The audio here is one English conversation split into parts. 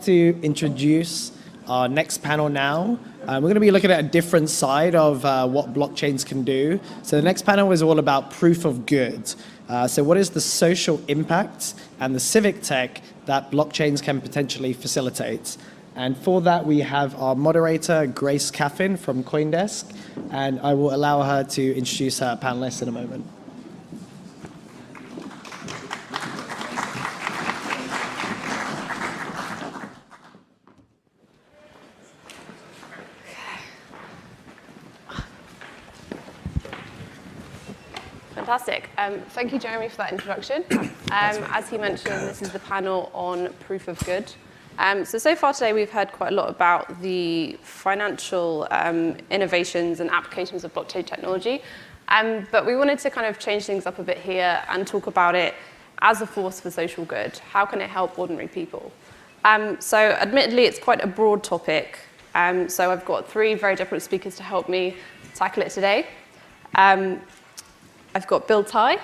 To introduce our next panel now. We're going to be looking at a different side of what blockchains can do. So the next panel is all about proof of good. So what is the social impact and the civic tech that blockchains can potentially facilitate? And for that, we have our moderator, Grace Caffin from CoinDesk, and I will allow her to introduce her panelists in a moment. Fantastic. Thank you, Jeremy, for that introduction. As he mentioned, this is the panel on proof of good. So far today, we've heard quite a lot about the financial innovations and applications of blockchain technology. But we wanted to kind of change things up a bit here and talk about it as a force for social good. How can it help ordinary people? So admittedly, it's quite a broad topic. So I've got three very different speakers to help me tackle it today. I've got Bill Tai,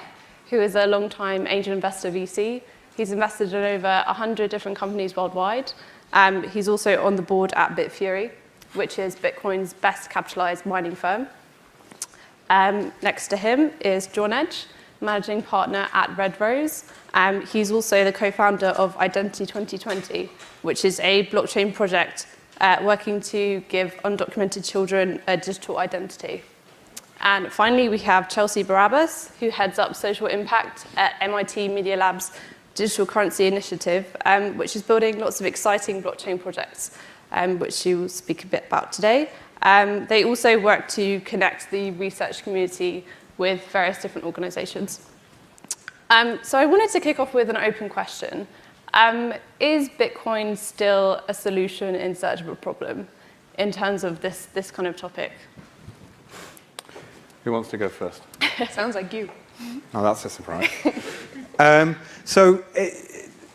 who is a long-time angel investor VC. He's invested in over 100 different companies worldwide. He's also on the board at Bitfury, which is Bitcoin's best capitalized mining firm. Next to him is John Edge, managing partner at Red Rose. He's also the co-founder of Identity 2020, which is a blockchain project working to give undocumented children a digital identity. And finally, we have Chelsea Barabbas, who heads up social impact at MIT Media Lab's Digital Currency Initiative, which is building lots of exciting blockchain projects, which she will speak a bit about today. They also work to connect the research community with various different organizations. So I wanted to kick off with an open question. Is Bitcoin still a solution in search of a problem in terms of this kind of topic? Who wants to go first? Sounds like you. Oh, that's a surprise.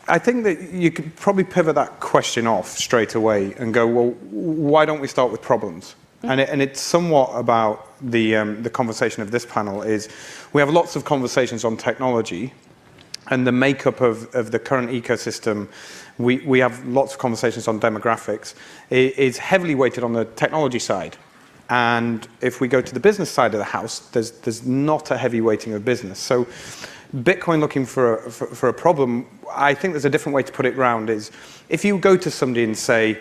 I think that you could probably pivot that question off straight away and go, well, why don't we start with problems? And it's somewhat about the conversation of this panel is we have lots of conversations on technology and the makeup of the current ecosystem. We have lots of conversations on demographics. It is heavily weighted on the technology side. And if we go to the business side of the house, there's not a heavy weighting of business. So Bitcoin looking for a problem, I think there's a different way to put it around is if you go to somebody and say,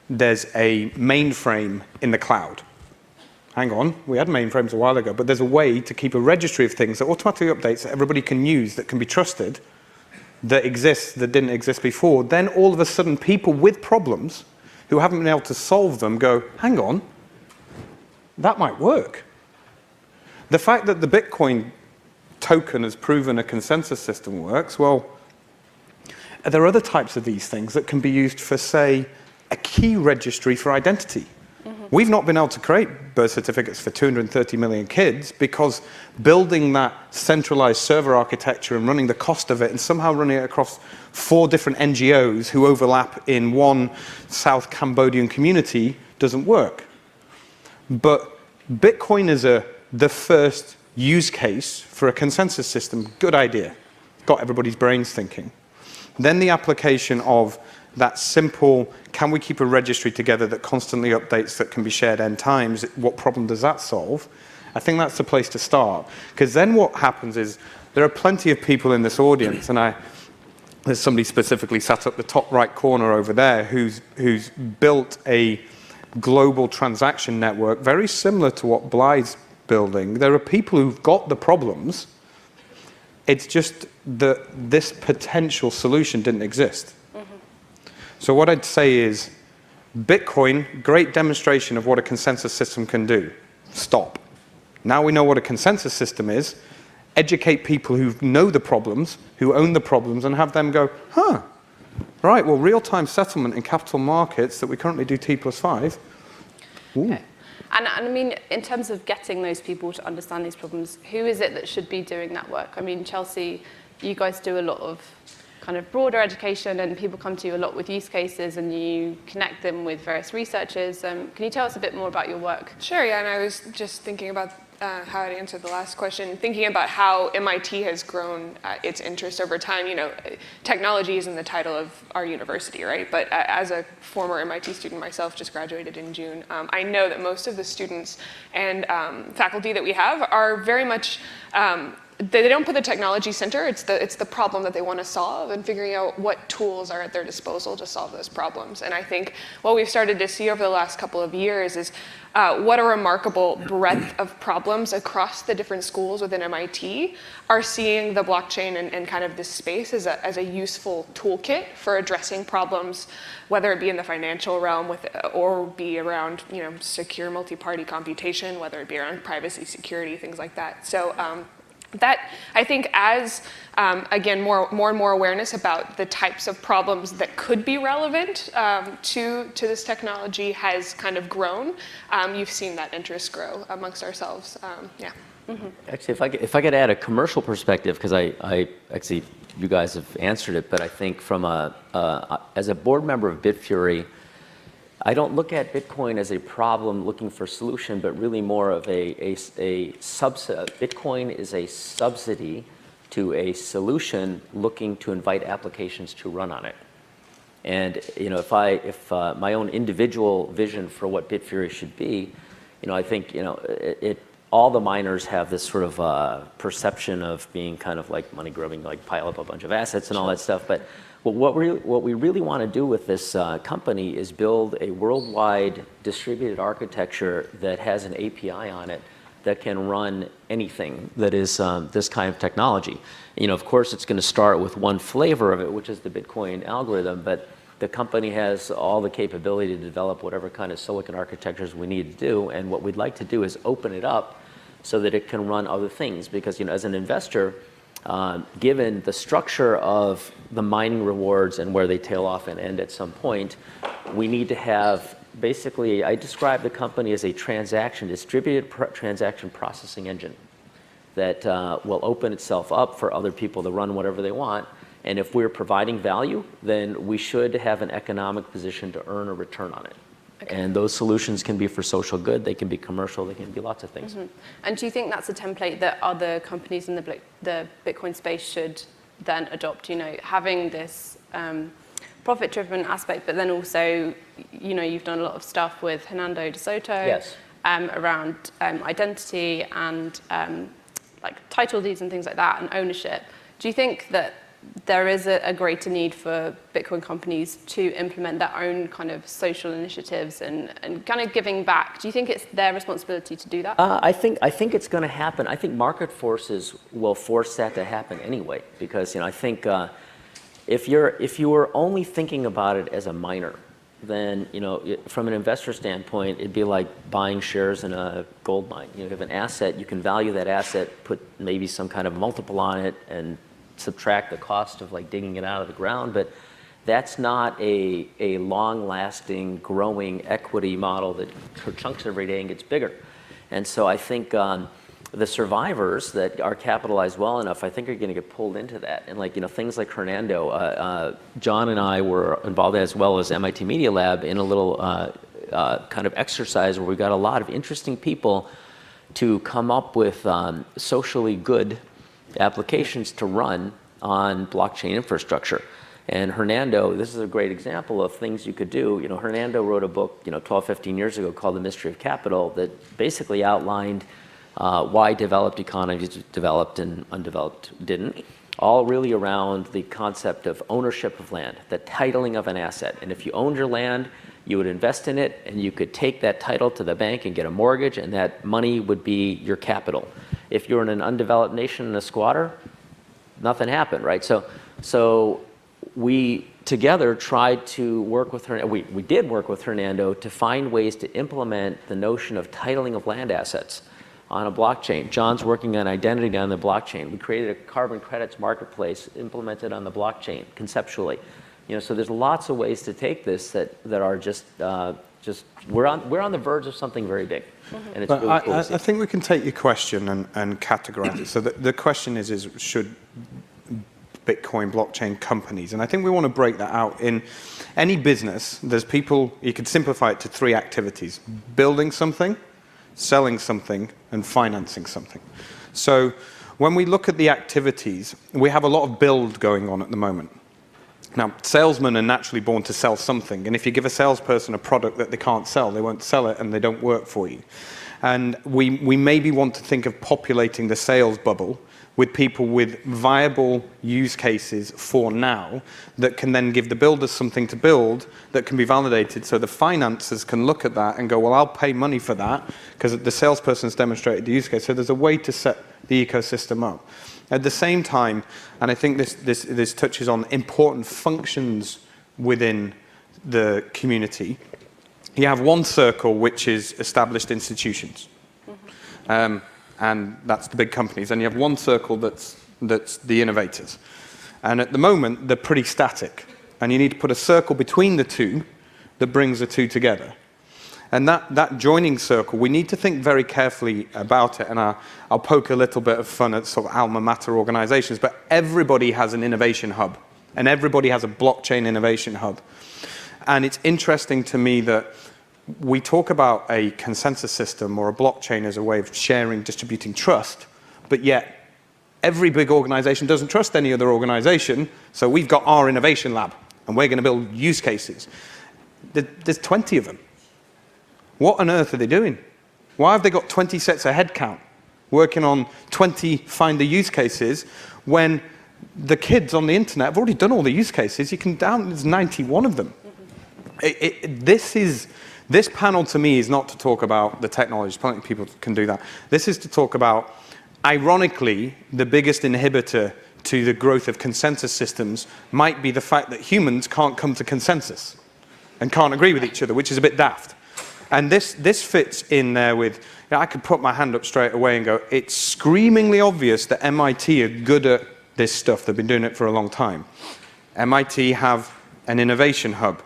there's a mainframe in the cloud. Hang on, we had mainframes a while ago, but there's a way to keep a registry of things that automatically updates that everybody can use, that can be trusted, that exists, that didn't exist before. Then all of a sudden, people with problems who haven't been able to solve them go, hang on, that might work. The fact that the Bitcoin token has proven a consensus system works, well, there are other types of these things that can be used for, say, a key registry for identity. We've not been able to create birth certificates for 230 million kids because building that centralized server architecture and running the cost of it and somehow running it across 4 different NGOs who overlap in one South Cambodian community doesn't work. But Bitcoin is the first use case for a consensus system. Good idea. Got everybody's brains thinking. Then the application of that simple, can we keep a registry together that constantly updates, that can be shared n times? What problem does that solve? I think that's the place to start. Because then what happens is there are plenty of people in this audience, and there's somebody specifically sat up the top right corner over there who's built a global transaction network, very similar to what Blythe's building. There are people who've got the problems. It's just that this potential solution didn't exist. So what I'd say is, Bitcoin, great demonstration of what a consensus system can do. Stop. Now we know what a consensus system is. Educate people who know the problems, who own the problems, and have them go, huh, right, well, real-time settlement in capital markets that we currently do T+5. Okay. And I mean, in terms of getting those people to understand these problems, who is it that should be doing that work? I mean, Chelsea, you guys do a lot of kind of broader education and people come to you a lot with use cases and you connect them with various researchers. Can you tell us a bit more about your work? Sure, yeah, and I was just thinking about how I'd answer the last question, thinking about how MIT has grown its interest over time. You know, technology isn't the title of our university, right? But as a former MIT student myself, just graduated in June, I know that most of the students and faculty that we have are very much they don't put the technology center. It's the problem that they want to solve, and figuring out what tools are at their disposal to solve those problems. And I think what we've started to see over the last couple of years is what a remarkable breadth of problems across the different schools within MIT are seeing the blockchain and kind of this space as a useful toolkit for addressing problems, whether it be in the financial realm or be around, you know, secure multi-party computation, whether it be around privacy, security, things like that. So. That, I think, as, again, more and more awareness about the types of problems that could be relevant to this technology has kind of grown, you've seen that interest grow amongst ourselves. Yeah. Mm-hmm. Actually, if I could add a commercial perspective, because I actually, you guys have answered it, but I think from as a board member of Bitfury, I don't look at Bitcoin as a problem looking for solution, but really more of a subset. Bitcoin is a subsidy to a solution looking to invite applications to run on it. And you know, if my own individual vision for what Bitfury should be, you know, I think, you know, all the miners have this sort of perception of being kind of like money grubbing, like pile up a bunch of assets and all that stuff. But what we really want to do with this company is build a worldwide distributed architecture that has an API on it that can run anything that is this kind of technology. You know, of course, it's going to start with one flavor of it, which is the Bitcoin algorithm, but the company has all the capability to develop whatever kind of silicon architectures we need to do. And what we'd like to do is open it up so that it can run other things. Because, you know, as an investor, given the structure of the mining rewards and where they tail off and end at some point, we need to have, basically, I describe the company as a distributed transaction processing engine that will open itself up for other people to run whatever they want. And if we're providing value, then we should have an economic position to earn a return on it. Okay. And those solutions can be for social good, they can be commercial, they can be lots of things. Mm-hmm. And do you think that's a template that other companies in the Bitcoin space should then adopt, you know, having this profit-driven aspect, but then also, you know, you've done a lot of stuff with Hernando de Soto. Yes. Around identity and like title deeds and things like that, and ownership. Do you think that there is a greater need for Bitcoin companies to implement their own kind of social initiatives and kind of giving back? Do you think it's their responsibility to do that? I think it's going to happen. I think market forces will force that to happen anyway, because, you know, I think if you were only thinking about it as a miner, then, you know, from an investor standpoint, it'd be like buying shares in a gold mine. You have an asset, you can value that asset, put maybe some kind of multiple on it, and subtract the cost of like digging it out of the ground, but that's not a long-lasting, growing equity model that chunks every day and gets bigger. And so I think the survivors that are capitalized well enough, I think are going to get pulled into that. And like, you know, things like Hernando, John and I were involved, as well as MIT Media Lab, in a little kind of exercise where we got a lot of interesting people to come up with socially good applications to run on blockchain infrastructure. And Hernando, this is a great example of things you could do. You know, Hernando wrote a book, you know, 12, 15 years ago called The Mystery of Capital that basically outlined why developed economies developed and undeveloped didn't, all really around the concept of ownership of land, the titling of an asset. And if you owned your land, you would invest in it, and you could take that title to the bank and get a mortgage, and that money would be your capital. If you're in an undeveloped nation and a squatter, nothing happened, right? So we together tried to work with Hernando. We did work with Hernando to find ways to implement the notion of titling of land assets on a blockchain. John's working on identity on the blockchain. We created a carbon credits marketplace implemented on the blockchain conceptually. You know, so there's lots of ways to take this that are just we're on the verge of something very big. Mm-hmm. And it's really cool to see. I think we can take your question and categorize it. So the question is should Bitcoin blockchain companies, and I think we want to break that out. In any business, there's people, you could simplify it to 3 activities: building something, selling something, and financing something. So when we look at the activities, we have a lot of build going on at the moment. Now, salesmen are naturally born to sell something, and if you give a salesperson a product that they can't sell, they won't sell it and they don't work for you. And we maybe want to think of populating the sales bubble with people with viable use cases for now that can then give the builders something to build that can be validated, so the financiers can look at that and go, well, I'll pay money for that because the salesperson's demonstrated the use case. So there's a way to set the ecosystem up. At the same time, and I think this touches on important functions within the community, you have one circle which is established institutions. And that's the big companies. And you have one circle that's the innovators. And at the moment, they're pretty static. And you need to put a circle between the two that brings the two together. And that joining circle, we need to think very carefully about it. And I'll poke a little bit of fun at sort of alma mater organizations, but everybody has an innovation hub. And everybody has a blockchain innovation hub. And it's interesting to me that we talk about a consensus system or a blockchain as a way of sharing, distributing trust, but yet every big organization doesn't trust any other organization, so we've got our innovation lab, and we're going to build use cases. There's 20 of them. What on earth are they doing? Why have they got 20 sets of headcount working on 20 find the use cases when the kids on the internet have already done all the use cases? You can there's 91 of them. This panel, to me, is not to talk about the technology. Plenty of people can do that. This is to talk about, ironically, the biggest inhibitor to the growth of consensus systems might be the fact that humans can't come to consensus and can't agree with each other, which is a bit daft. And this fits in there with, I could put my hand up straight away and go, it's screamingly obvious that MIT are good at this stuff. They've been doing it for a long time. MIT have an innovation hub.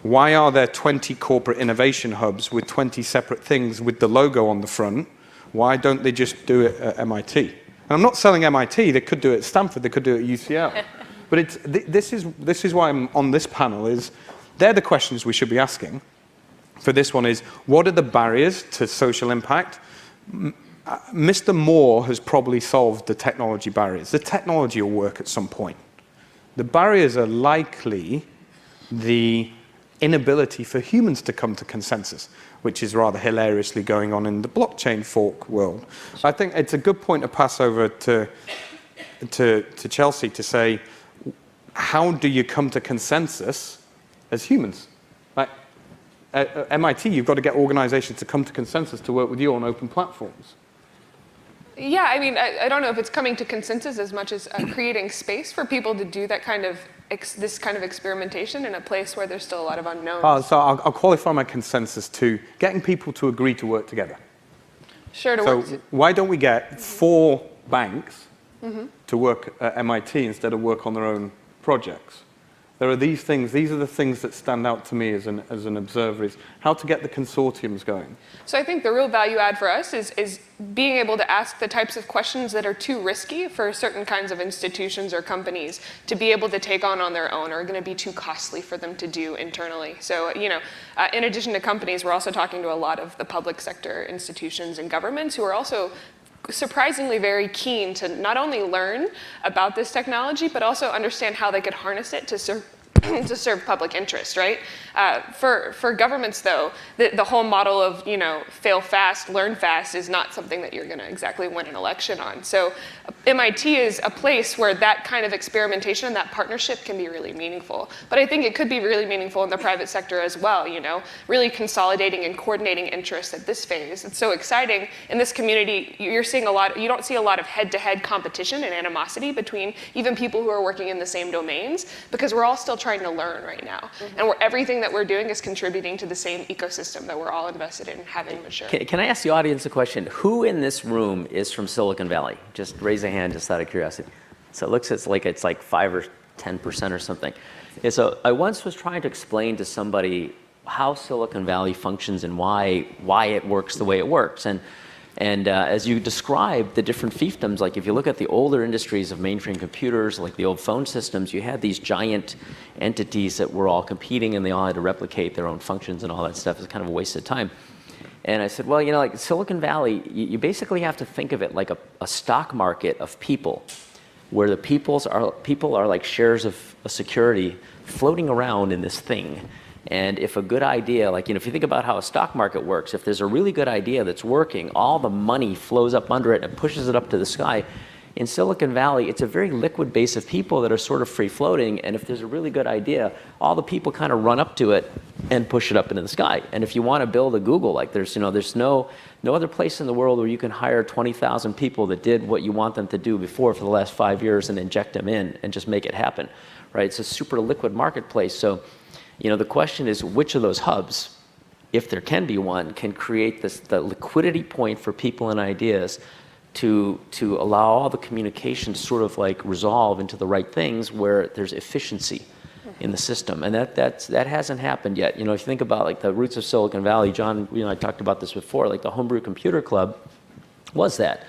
Why are there 20 corporate innovation hubs with 20 separate things with the logo on the front? Why don't they just do it at MIT? And I'm not selling MIT. They could do it at Stanford. They could do it at UCL. But this is why I'm on this panel. They're the questions we should be asking. For this one is, what are the barriers to social impact? Mr. Moore has probably solved the technology barriers. The technology will work at some point. The barriers are likely the inability for humans to come to consensus, which is rather hilariously going on in the blockchain fork world. So I think it's a good point to pass over to Chelsea to say, how do you come to consensus as humans? Like, at MIT, you've got to get organizations to come to consensus to work with you on open platforms. Yeah, I mean, I don't know if it's coming to consensus as much as creating space for people to do that kind of this kind of experimentation in a place where there's still a lot of unknowns. So I'll qualify my consensus to getting people to agree to work together. Sure, So why don't we get 4 banks to work at MIT instead of work on their own projects? There are these things. These are the things that stand out to me as an observer, is how to get the consortiums going. So I think the real value add for us is being able to ask the types of questions that are too risky for certain kinds of institutions or companies to be able to take on their own, or are going to be too costly for them to do internally. So, in addition to companies, we're also talking to a lot of the public sector institutions and governments who are also surprisingly very keen to not only learn about this technology, but also understand how they could harness it to serve to serve public interest, right? For governments, though, the whole model of fail fast, learn fast is not something that you're going to exactly win an election on. So MIT is a place where that kind of experimentation and that partnership can be really meaningful. But I think it could be really meaningful in the private sector as well. Really consolidating and coordinating interests at this phase. It's so exciting in this community. You're seeing you don't see a lot of head-to-head competition and animosity between even people who are working in the same domains, because we're all still trying to learn right now. And everything that we're doing is contributing to the same ecosystem that we're all invested in having mature. Can I ask the audience a question? Who in this room is from Silicon Valley? Just raise a hand, just out of curiosity. So it looks like it's like 5 or 10% or something. Yeah, so I once was trying to explain to somebody how Silicon Valley functions and why it works the way it works. And as you described the different fiefdoms, like if you look at the older industries of mainframe computers, like the old phone systems, you had these giant entities that were all competing and they all had to replicate their own functions and all that stuff. It's kind of a waste of time. And I said, well, you know, like Silicon Valley, you basically have to think of it like a stock market of people, where the people are like shares of a security floating around in this thing. And if a good idea, like, you know, if you think about how a stock market works, if there's a really good idea that's working, all the money flows up under it and pushes it up to the sky. In Silicon Valley, it's a very liquid base of people that are sort of free floating. And if there's a really good idea, all the people kind of run up to it and push it up into the sky. And if you want to build a Google, like there's no other place in the world where you can hire 20,000 people that did what you want them to do before for the last 5 years and inject them in and just make it happen, right? It's a super liquid marketplace. So, you know, the question is which of those hubs, if there can be one, can create the liquidity point for people and ideas to allow all the communication to sort of like resolve into the right things where there's efficiency in the system. And that hasn't happened yet. You know, if you think about like the roots of Silicon Valley, John, you know, I talked about this before, like the Homebrew Computer Club was that.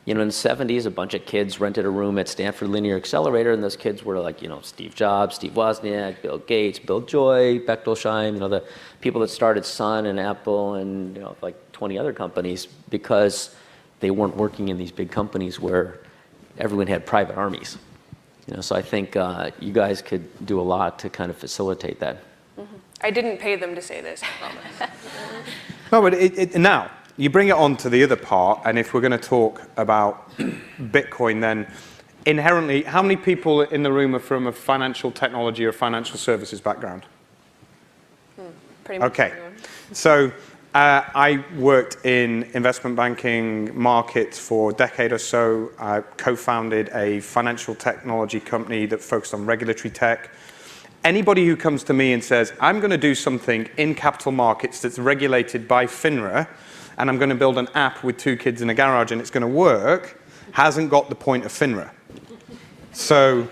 You know, in the 70s, a bunch of kids rented a room at Stanford Linear Accelerator, and those kids were like, you know, Steve Jobs, Steve Wozniak, Bill Gates, Bill Joy, Bechtolsheim, you know, the people that started Sun and Apple and, you know, like 20 other companies, because they weren't working in these big companies where everyone had private armies. You know, so I think you guys could do a lot to kind of facilitate that. Mm-hmm. I didn't pay them to say this, I promise. No, but now, you bring it on to the other part, and if we're going to talk about Bitcoin, then inherently, how many people in the room are from a financial technology or financial services background? Pretty much okay. everyone. So I worked in investment banking markets for a decade or so. I co-founded a financial technology company that focused on regulatory tech. Anybody who comes to me and says, I'm going to do something in capital markets that's regulated by FINRA, and I'm going to build an app with 2 kids in a garage and it's going to work, hasn't got the point of FINRA. So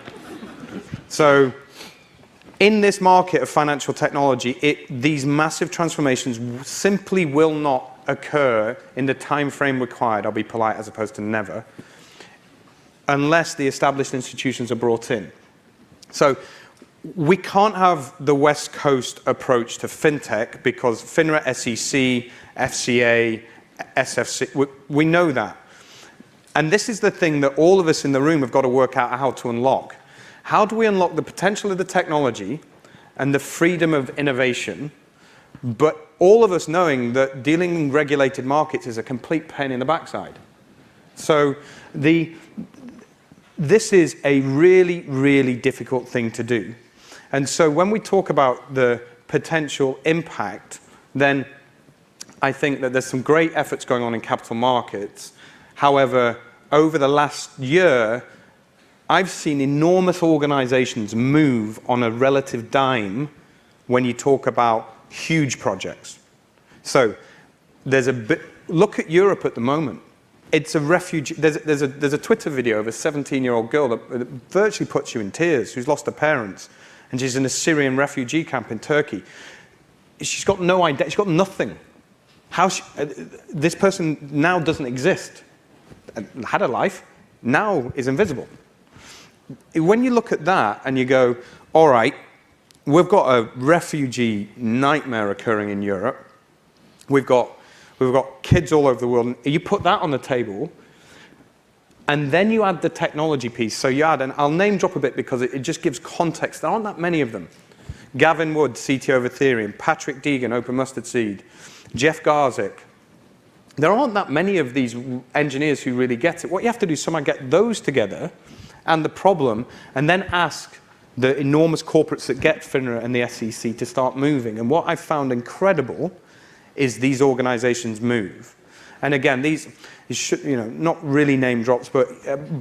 in this market of financial technology, these massive transformations simply will not occur in the time frame required, I'll be polite as opposed to never, unless the established institutions are brought in. So we can't have the West Coast approach to fintech because FINRA, SEC, FCA, SFC, we know that. And this is the thing that all of us in the room have got to work out how to unlock. How do we unlock the potential of the technology and the freedom of innovation, but all of us knowing that dealing in regulated markets is a complete pain in the backside? So this is a really, really difficult thing to do. And so when we talk about the potential impact, then I think that there's some great efforts going on in capital markets. However, over the last year, I've seen enormous organizations move on a relative dime when you talk about huge projects. So there's look at Europe at the moment. It's a refugee, there's a Twitter video of a 17-year-old girl that virtually puts you in tears, who's lost her parents, and she's in a Syrian refugee camp in Turkey. She's got no idea, she's got nothing. This person now doesn't exist. Had a life, now is invisible. When you look at that and you go, all right, we've got a refugee nightmare occurring in Europe. We've got kids all over the world. And you put that on the table, and then you add the technology piece. So you add, and I'll name drop a bit because it just gives context. There aren't that many of them. Gavin Wood, CTO of Ethereum. Patrick Deegan, Open Mustard Seed. Jeff Garzik. There aren't that many of these engineers who really get it. What you have to do is somehow get those together and the problem, and then ask the enormous corporates that get FINRA and the SEC to start moving. And what I've found incredible is these organizations move. And again, these should, you know, not really name drops, but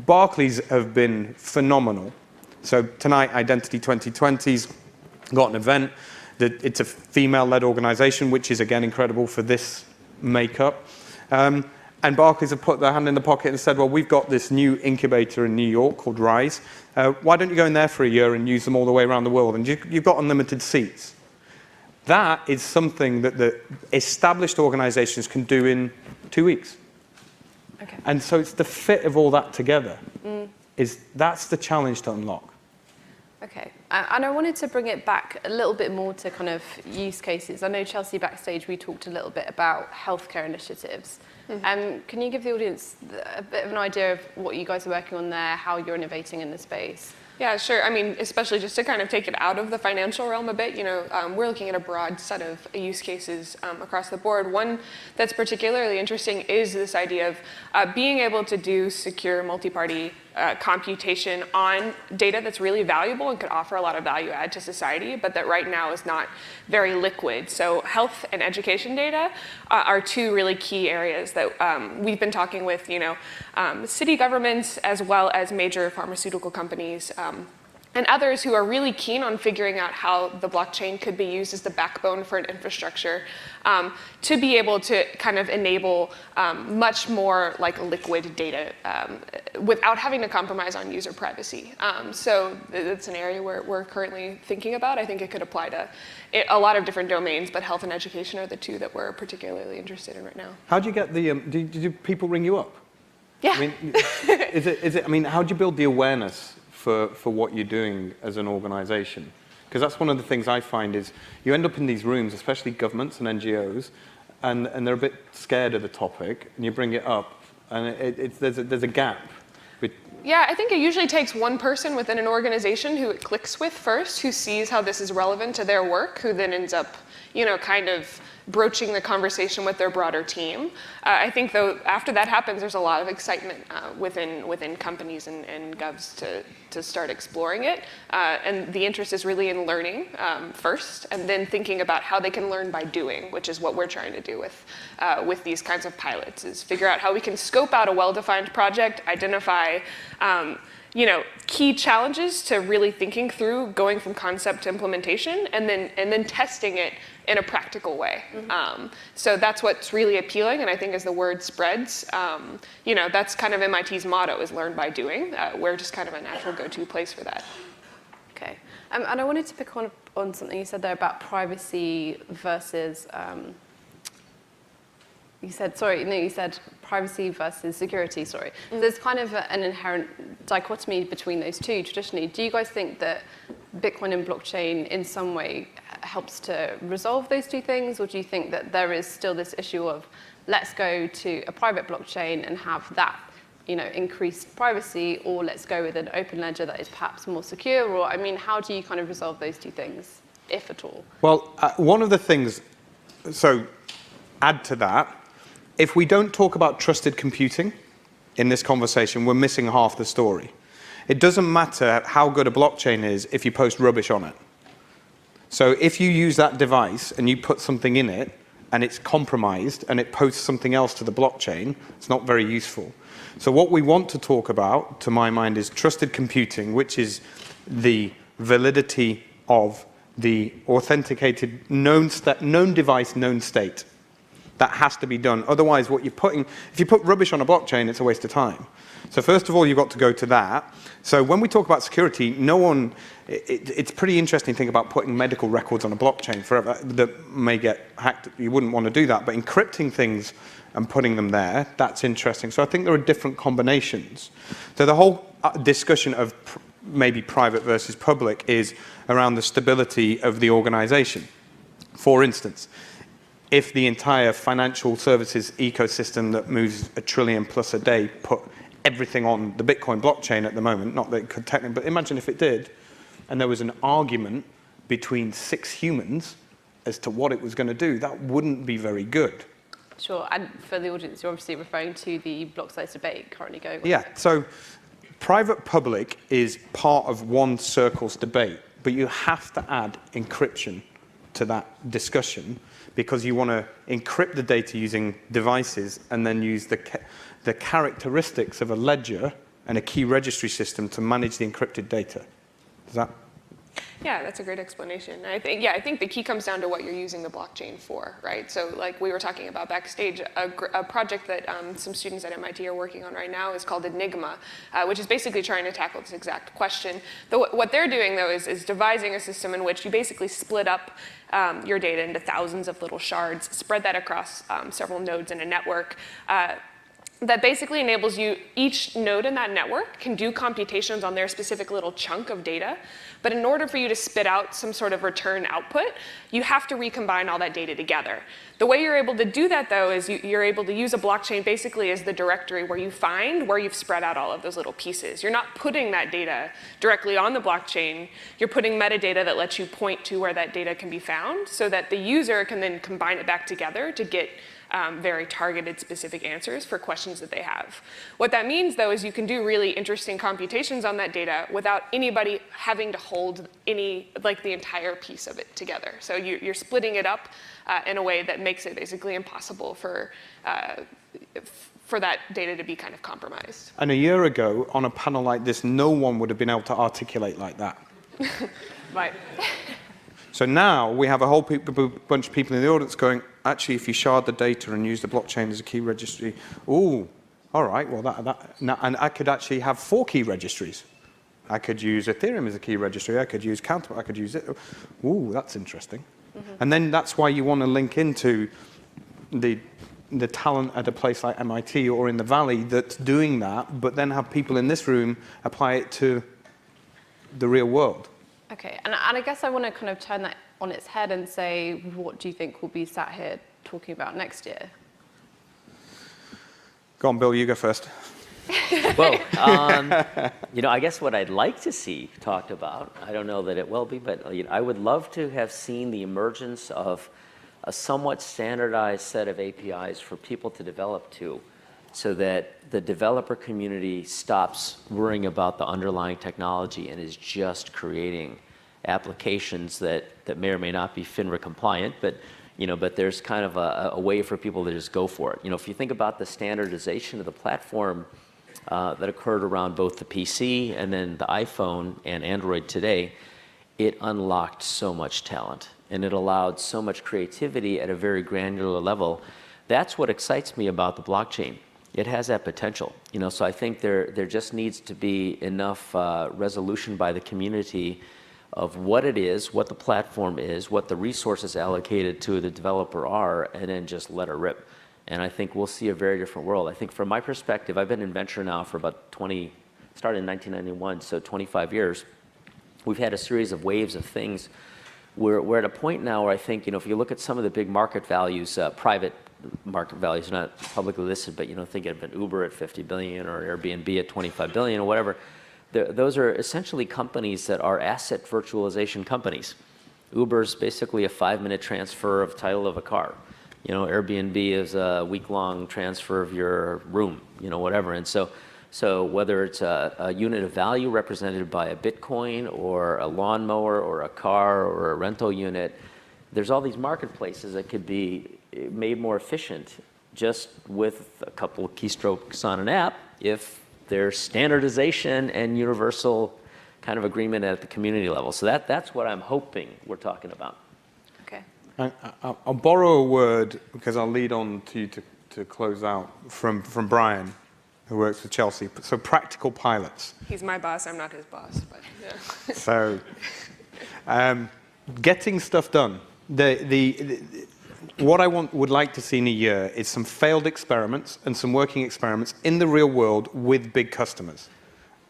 Barclays have been phenomenal. So tonight, Identity 2020's got an event. It's a female-led organization, which is, again, incredible for this makeup. And Barclays have put their hand in the pocket and said, well, we've got this new incubator in New York called Rise. Why don't you go in there for a year and use them all the way around the world? And you've got unlimited seats. That is something that the established organizations can do in 2 weeks. Okay. And so it's the fit of all that together. That's the challenge to unlock. Okay, and I wanted to bring it back a little bit more to kind of use cases. I know, Chelsea, backstage we talked a little bit about healthcare initiatives. Can you give the audience a bit of an idea of what you guys are working on there, how you're innovating in the space? Yeah, sure. I mean, especially just to kind of take it out of the financial realm a bit, we're looking at a broad set of use cases across the board. One that's particularly interesting is this idea of being able to do secure multi-party computation on data that's really valuable and could offer a lot of value add to society, but that right now is not very liquid. So health and education data are two really key areas that we've been talking with, city governments as well as major pharmaceutical companies and others who are really keen on figuring out how the blockchain could be used as the backbone for an infrastructure to be able to kind of enable much more like liquid data without having to compromise on user privacy. So it's an area where we're currently thinking about. I think it could apply to a lot of different domains, but health and education are the two that we're particularly interested in right now. How do you get the, did people ring you up? Yeah. I mean, how do you build the awareness for what you're doing as an organization? Because that's one of the things I find is you end up in these rooms, especially governments and NGOs, and they're a bit scared of the topic, and you bring it up, and there's a gap. Yeah, I think it usually takes one person within an organization who it clicks with first, who sees how this is relevant to their work, who then ends up, kind of broaching the conversation with their broader team. I think, though, after that happens, there's a lot of excitement within companies and govs to start exploring it. And the interest is really in learning first, and then thinking about how they can learn by doing, which is what we're trying to do with these kinds of pilots, is figure out how we can scope out a well-defined project, identify key challenges to really thinking through going from concept to implementation, and then testing it in a practical way. So that's what's really appealing, and I think as the word spreads, that's kind of MIT's motto, is learn by doing. We're just kind of a natural go-to place for that. Okay, and I wanted to pick on something you said there about privacy versus, you said privacy versus security, sorry. There's kind of an inherent dichotomy between those two traditionally. Do you guys think that Bitcoin and blockchain in some way helps to resolve those two things, or do you think that there is still this issue of let's go to a private blockchain and have that increased privacy, or let's go with an open ledger that is perhaps more secure? Or, I mean, how do you kind of resolve those two things, if at all? Well, one of the things, so add to that, if we don't talk about trusted computing in this conversation, we're missing half the story. It doesn't matter how good a blockchain is if you post rubbish on it. So if you use that device and you put something in it and it's compromised and it posts something else to the blockchain, it's not very useful. So what we want to talk about, to my mind, is trusted computing, which is the validity of the authenticated known device, known state. That has to be done. Otherwise, if you put rubbish on a blockchain, it's a waste of time. So first of all, you've got to go to that. So when we talk about security, it's pretty interesting to think about putting medical records on a blockchain forever that may get hacked. You wouldn't want to do that. But encrypting things and putting them there, that's interesting. So I think there are different combinations. So the whole discussion of maybe private versus public is around the stability of the organization. For instance, if the entire financial services ecosystem that moves $1 trillion plus a day put everything on the Bitcoin blockchain at the moment, not that it could technically, but imagine if it did, and there was an argument between 6 humans as to what it was going to do, that wouldn't be very good. Sure, and for the audience, you're obviously referring to the block size debate currently going on. Yeah, so private-public is part of one circle's debate, but you have to add encryption to that discussion, because you want to encrypt the data using devices and then use the characteristics of a ledger and a key registry system to manage the encrypted data. Does that? Yeah, that's a great explanation. I think the key comes down to what you're using the blockchain for, right? So like we were talking about backstage, a project that some students at MIT are working on right now is called Enigma, which is basically trying to tackle this exact question. What they're doing, though, is devising a system in which you basically split up your data into thousands of little shards, spread that across several nodes in a network, that basically enables you, each node in that network can do computations on their specific little chunk of data, But in order for you to spit out some sort of return output, you have to recombine all that data together. The way you're able to do that, though, is you're able to use a blockchain basically as the directory where you find where you've spread out all of those little pieces. You're not putting that data directly on the blockchain. You're putting metadata that lets you point to where that data can be found so that the user can then combine it back together to get very targeted, specific answers for questions that they have. What that means, though, is you can do really interesting computations on that data without anybody having to hold the entire piece of it together. So you're splitting it up in a way that makes it basically impossible for that data to be kind of compromised. And a year ago, on a panel like this, no one would have been able to articulate like that. Right. So now we have a whole bunch of people in the audience going, actually, if you shard the data and use the blockchain as a key registry, ooh, all right, well, and I could actually have 4 key registries. I could use Ethereum as a key registry. I could use Counter. I could use it. Ooh, that's interesting. Mm-hmm. And then that's why you want to link into the talent at a place like MIT or in the Valley that's doing that, but then have people in this room apply it to the real world. Okay, and I guess I want to kind of turn that on its head and say, what do you think we'll be sat here talking about next year? Go on, Bill, you go first. Well, I guess what I'd like to see talked about, I don't know that it will be, but I would love to have seen the emergence of a somewhat standardized set of APIs for people to develop to, so that the developer community stops worrying about the underlying technology and is just creating applications that may or may not be FINRA compliant, but there's kind of a way for people to just go for it. If you think about the standardization of the platform that occurred around both the PC and then the iPhone and Android today, it unlocked so much talent and it allowed so much creativity at a very granular level. That's what excites me about the blockchain. It has that potential, so I think there just needs to be enough resolution by the community of what it is, what the platform is, what the resources allocated to the developer are, and then just let it rip. And I think we'll see a very different world. I think from my perspective, I've been in venture now for about started in 1991, so 25 years. We've had a series of waves of things. We're at a point now where I think, if you look at some of the big market values, private market values, not publicly listed, but think of an Uber at 50 billion or Airbnb at 25 billion or whatever. Those are essentially companies that are asset virtualization companies. Uber's basically a 5-minute transfer of title of a car. Airbnb is a week-long transfer of your room, whatever. And so whether it's a unit of value represented by a Bitcoin or a lawnmower or a car or a rental unit, there's all these marketplaces that could be made more efficient just with a couple of keystrokes on an app if there's standardization and universal kind of agreement at the community level. So that's what I'm hoping we're talking about. Okay. I'll borrow a word because I'll lead on to you to close out from Brian, who works for Chelsea. So practical pilots. He's my boss. I'm not his boss, but yeah. So getting stuff done. What I would like to see in a year is some failed experiments and some working experiments in the real world with big customers,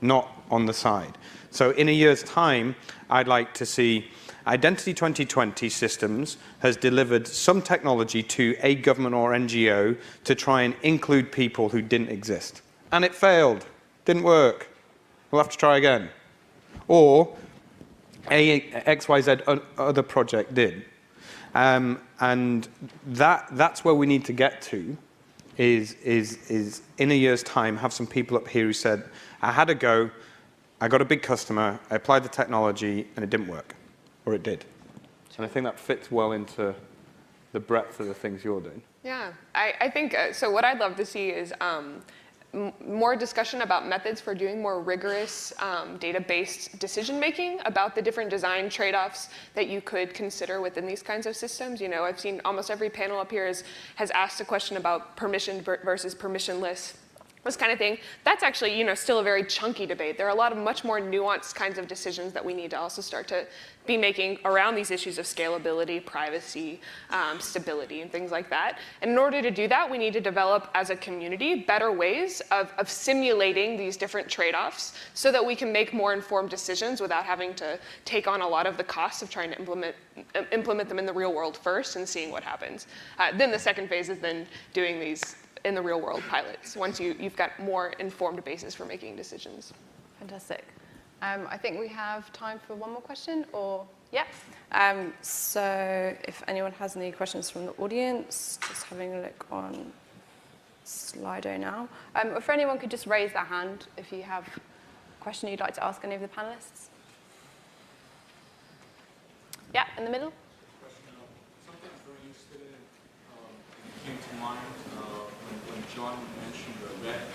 not on the side. So in a year's time, I'd like to see Identity 2020 Systems has delivered some technology to a government or NGO to try and include people who didn't exist. And it failed, didn't work. We'll have to try again. Or a XYZ other project did. And that's where we need to get to, is in a year's time, have some people up here who said, I had a go, I got a big customer, I applied the technology, and it didn't work. Or it did. And I think that fits well into the breadth of the things you're doing. Yeah, I think, so what I'd love to see is more discussion about methods for doing more rigorous data-based decision-making about the different design trade-offs that you could consider within these kinds of systems. I've seen almost every panel up here has asked a question about permissioned versus permissionless. this kind of thing, that's actually, still a very chunky debate. There are a lot of much more nuanced kinds of decisions that we need to also start to be making around these issues of scalability, privacy, stability, and things like that. And in order to do that, we need to develop, as a community, better ways of simulating these different trade-offs so that we can make more informed decisions without having to take on a lot of the costs of trying to implement them in the real world first and seeing what happens. Then the second phase is then doing these in the real world pilots, once you've got more informed basis for making decisions. Fantastic. I think we have time for one more question, or yeah. So if anyone has any questions from the audience, just having a look on Slido now. If anyone could just raise their hand if you have a question you'd like to ask any of the panelists. Yeah, in the middle. Something I'm very interested in came to mind when John mentioned the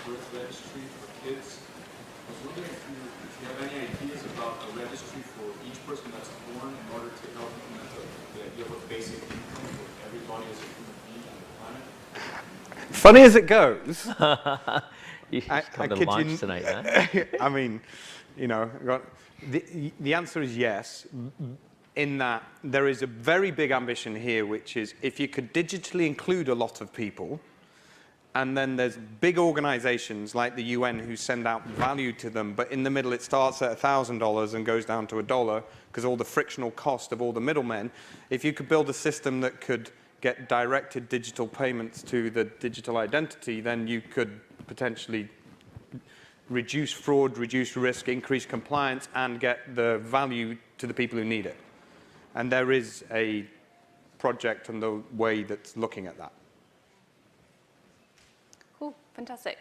birth registry for kids. I was wondering if you have any ideas about a registry for each person that's born in order to help implement the idea of a basic income for everybody as a human being on the planet. Funny as it goes, You should come to lunch tonight, huh? I mean, the answer is yes, in that there is a very big ambition here, which is if you could digitally include a lot of people, and then there's big organizations like the UN who send out value to them, but in the middle it starts at $1,000 and goes down to $1 because all the frictional cost of all the middlemen. If you could build a system that could get directed digital payments to the digital identity, then you could potentially reduce fraud, reduce risk, increase compliance, and get the value to the people who need it. And there is a project underway that's looking at that. Cool, fantastic.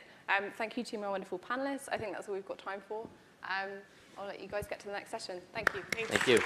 Thank you to my wonderful panelists. I think that's all we've got time for. I'll let you guys get to the next session. Thank you. Thank you.